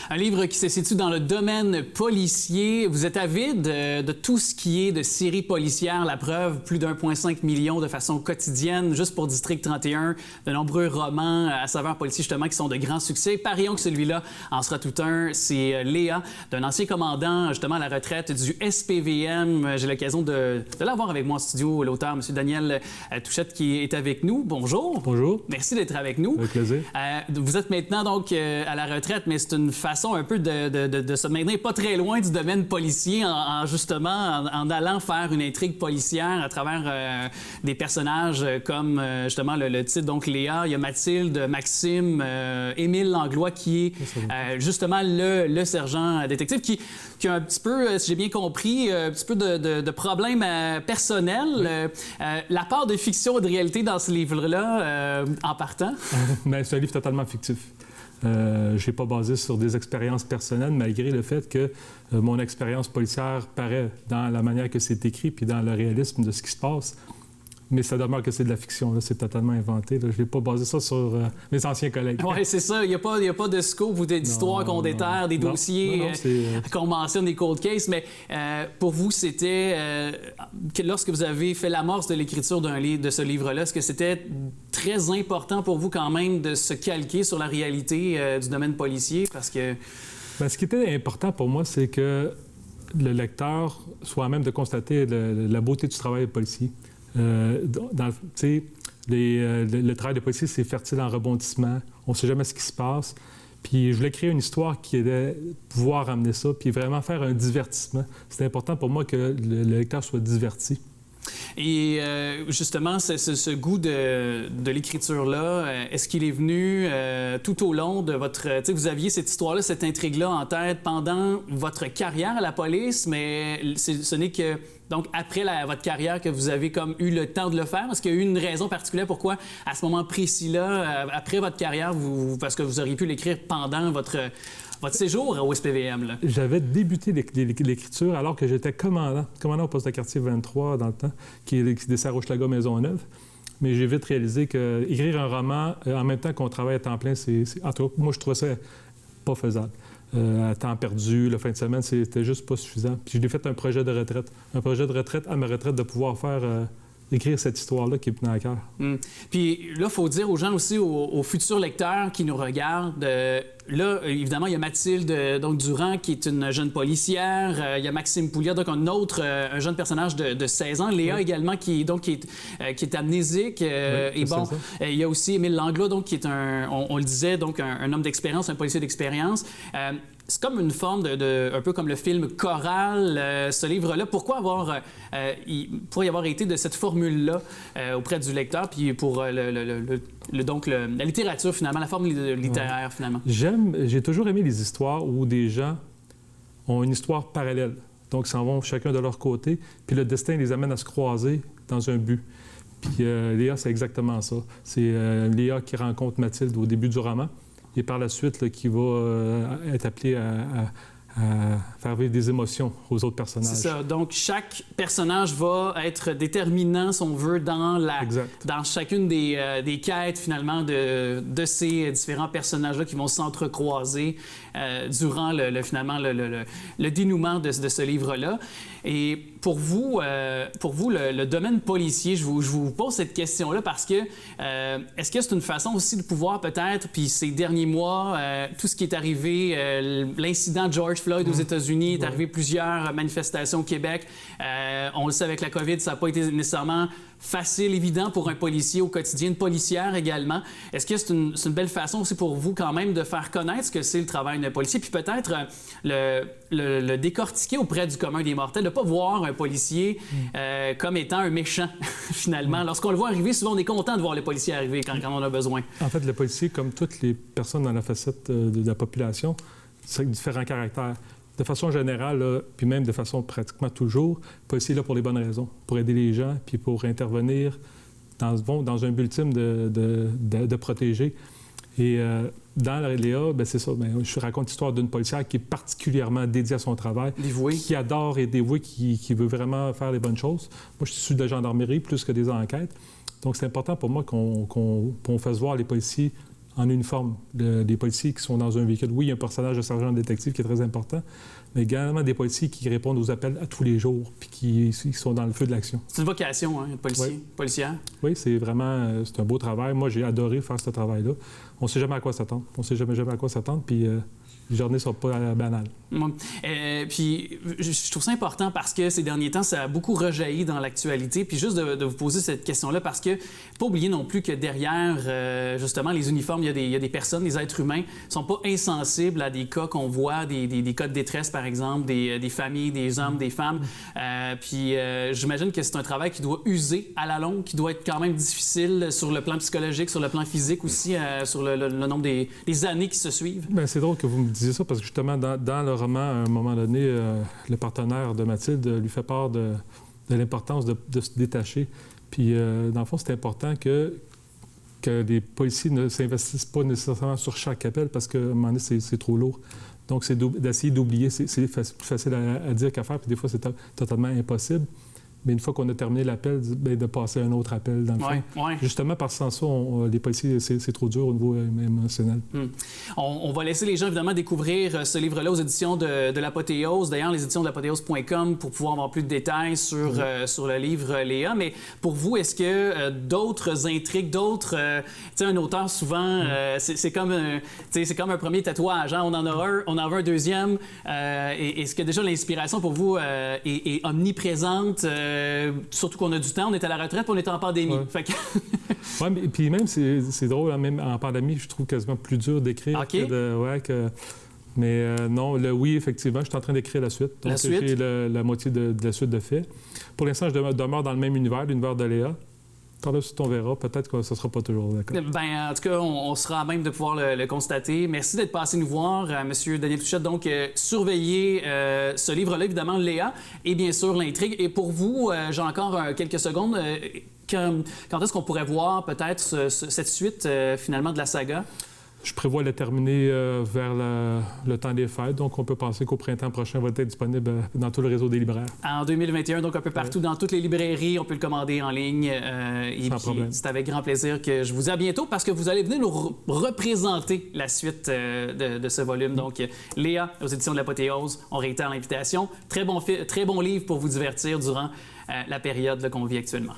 Un livre qui se situe dans le domaine policier. Vous êtes avide de tout ce qui est de séries policières. La preuve, plus d'1,5 million de façon quotidienne, juste pour District 31. De nombreux romans à saveur policier, justement, qui sont de grands succès. Parions que celui-là en sera tout un. C'est Léa, d'un ancien commandant, justement, à la retraite du SPVM. J'ai l'occasion de l'avoir avec moi en studio, l'auteur, M. Daniel Touchette, qui est avec nous. Bonjour. Bonjour. Merci d'être avec nous. Avec plaisir. Vous êtes maintenant, donc, à la retraite, mais c'est une façon un peu de se maintenir pas très loin du domaine policier en allant faire une intrigue policière à travers des personnages comme justement le titre, donc Léa, il y a Mathilde, Maxime, Émile Langlois qui est justement le sergent détective qui a un petit peu, si j'ai bien compris, un petit peu de problèmes personnels. La part de fiction et de réalité dans ce livre-là, en partant? Mais c'est un livre totalement fictif. Je n'ai pas basé sur des expériences personnelles, malgré le fait que mon expérience policière paraît dans la manière que c'est écrit puis dans le réalisme de ce qui se passe. Mais ça demeure que c'est de la fiction, là. C'est totalement inventé. Là. Je n'ai pas basé ça sur mes anciens collègues. Oui, c'est ça. Il n'y a pas de scope ou d'histoire qu'on déterre, des dossiers qu'on mentionne, des cold cases. Mais pour vous, c'était... lorsque vous avez fait l'amorce de l'écriture de ce livre-là, est-ce que c'était très important pour vous quand même de se calquer sur la réalité du domaine policier? Parce que... Bien, ce qui était important pour moi, c'est que le lecteur soit à même de constater la beauté du travail policier. Le travail de policier, c'est fertile en rebondissements. On ne sait jamais ce qui se passe. Puis je voulais créer une histoire qui allait pouvoir amener ça, puis vraiment faire un divertissement. C'est important pour moi que le lecteur soit diverti. Et justement, ce goût de l'écriture-là, est-ce qu'il est venu tout au long de votre... Vous aviez cette histoire-là, cette intrigue-là en tête pendant votre carrière à la police, mais ce n'est que... Donc, après votre carrière que vous avez comme eu le temps de le faire, est-ce qu'il y a eu une raison particulière pourquoi, à ce moment précis-là, après votre carrière, parce que vous auriez pu l'écrire pendant votre séjour au SPVM? J'avais débuté l'écriture alors que j'étais commandant au poste de quartier 23 dans le temps, qui dessert Hochelaga Maisonneuve. Mais j'ai vite réalisé qu'écrire un roman en même temps qu'on travaille à temps plein, en tout cas, moi, je trouvais ça pas faisable. À temps perdu, la fin de semaine, c'était juste pas suffisant. Puis j'ai fait un projet de retraite. Un projet de retraite à ma retraite de pouvoir écrire cette histoire-là qui me tenait à cœur. Puis là, il faut dire aux gens aussi, aux futurs lecteurs qui nous regardent, là, évidemment, il y a Mathilde Durand, qui est une jeune policière. Il y a Maxime Pouliot, donc un jeune personnage de 16 ans. Léa également, qui est amnésique. Et bon, il y a aussi Émile Langlois, donc, qui est on le disait, donc un homme d'expérience, un policier d'expérience. C'est comme une forme un peu comme le film Choral, ce livre-là. Pourquoi y avoir été de cette formule-là auprès du lecteur, puis pour la littérature, finalement, la forme littéraire, finalement? J'ai toujours aimé les histoires où des gens ont une histoire parallèle. Donc, ils s'en vont chacun de leur côté, puis le destin les amène à se croiser dans un but. Puis Léa, c'est exactement ça. C'est Léa qui rencontre Mathilde au début du roman, et par la suite, là, qui va être appelé à faire vivre des émotions aux autres personnages. C'est ça. Donc, chaque personnage va être déterminant, si on veut, dans chacune des quêtes, finalement, de ces différents personnages-là qui vont s'entrecroiser durant, le dénouement de ce livre-là. Et pour vous, le domaine policier, je vous pose cette question-là parce que est-ce que c'est une façon aussi de pouvoir peut-être, puis ces derniers mois, tout ce qui est arrivé, l'incident de George Floyd aux États-Unis, est arrivé plusieurs manifestations au Québec. On le sait avec la COVID, ça n'a pas été nécessairement facile, évident pour un policier au quotidien, une policière également. Est-ce que c'est une belle façon aussi pour vous quand même de faire connaître ce que c'est le travail d'un policier, puis peut-être le décortiquer auprès du commun des mortels, de ne pas voir un policier comme étant un méchant, finalement. Lorsqu'on le voit arriver, souvent on est content de voir le policier arriver quand on a besoin. En fait, le policier, comme toutes les personnes dans la facette de la population, c'est différents caractères. De façon générale, là, puis même de façon pratiquement toujours, le policier est là pour les bonnes raisons, pour aider les gens, puis pour intervenir dans un but ultime de protéger. Et dans Léa, ben c'est ça. Ben, je raconte l'histoire d'une policière qui est particulièrement dédiée à son travail, dévouée, qui adore et dévouée, qui veut vraiment faire les bonnes choses. Moi, je suis issu de gendarmerie plus que des enquêtes. Donc, c'est important pour moi qu'on fasse voir les policiers en uniforme, des policiers qui sont dans un véhicule. Oui, il y a un personnage de sergent détective qui est très important, mais également des policiers qui répondent aux appels à tous les jours puis qui sont dans le feu de l'action. C'est une vocation, hein, policier, policière. Oui, c'est vraiment c'est un beau travail. Moi, j'ai adoré faire ce travail-là. On ne sait jamais à quoi s'attendre. On ne sait jamais à quoi s'attendre, puis les journées ne sont pas banales. Puis je trouve ça important parce que ces derniers temps, ça a beaucoup rejailli dans l'actualité. Puis juste de vous poser cette question-là parce que pas oublier non plus que derrière, justement, les uniformes, il y a des personnes, des êtres humains qui sont pas insensibles à des cas qu'on voit, des cas de détresse, par exemple, des familles, des hommes, des femmes. Puis j'imagine que c'est un travail qui doit user à la longue, qui doit être quand même difficile sur le plan psychologique, sur le plan physique aussi, sur le nombre des années qui se suivent. Bien, c'est drôle que vous me disiez ça parce que justement, dans le roman, à un moment donné, le partenaire de Mathilde lui fait part de l'importance de se détacher. Puis, dans le fond, c'est important que les policiers ne s'investissent pas nécessairement sur chaque appel parce qu'à un moment donné, c'est trop lourd. Donc, c'est d'essayer d'oublier. C'est plus facile à dire qu'à faire, puis des fois, c'est totalement impossible. Mais une fois qu'on a terminé l'appel, de passer à un autre appel, dans le fond. Justement, parce que sans ça, les policiers, c'est trop dur au niveau émotionnel. On va laisser les gens, évidemment, découvrir ce livre-là aux éditions de l'Apothéose. D'ailleurs, les éditions de l'apothéose.com pour pouvoir avoir plus de détails sur le livre Léa. Mais pour vous, est-ce que d'autres intrigues, tu sais, un auteur, souvent, c'est comme un premier tatouage. Hein? On en a un deuxième. Est-ce que déjà l'inspiration pour vous est omniprésente? Surtout qu'on a du temps, on est à la retraite, puis on est en pandémie. Ouais. Oui, mais puis même, c'est drôle, hein, même en pandémie, je trouve quasiment plus dur d'écrire Mais non, oui, effectivement, je suis en train d'écrire la suite. Donc, j'ai la moitié de la suite de fait. Pour l'instant, je demeure dans le même univers, l'univers de Léa. Par la suite, on verra. Peut-être que ça ne sera pas toujours d'accord. Bien, en tout cas, on sera à même de pouvoir le constater. Merci d'être passé nous voir, M. Daniel Touchette. Donc, surveillez ce livre-là, évidemment, Léa, et bien sûr, l'intrigue. Et pour vous, j'ai encore quelques secondes. Quand est-ce qu'on pourrait voir peut-être cette suite, finalement, de la saga? Je prévois la terminer vers le temps des fêtes. Donc, on peut penser qu'au printemps prochain, va être disponible dans tout le réseau des libraires. En 2021, donc un peu partout, dans toutes les librairies. On peut le commander en ligne. Sans problème. C'est avec grand plaisir que je vous dis à bientôt parce que vous allez venir nous représenter la suite de ce volume. Donc, Léa, aux éditions de l'Apothéose, on réitère l'invitation. Très bon livre pour vous divertir durant la période qu'on vit actuellement.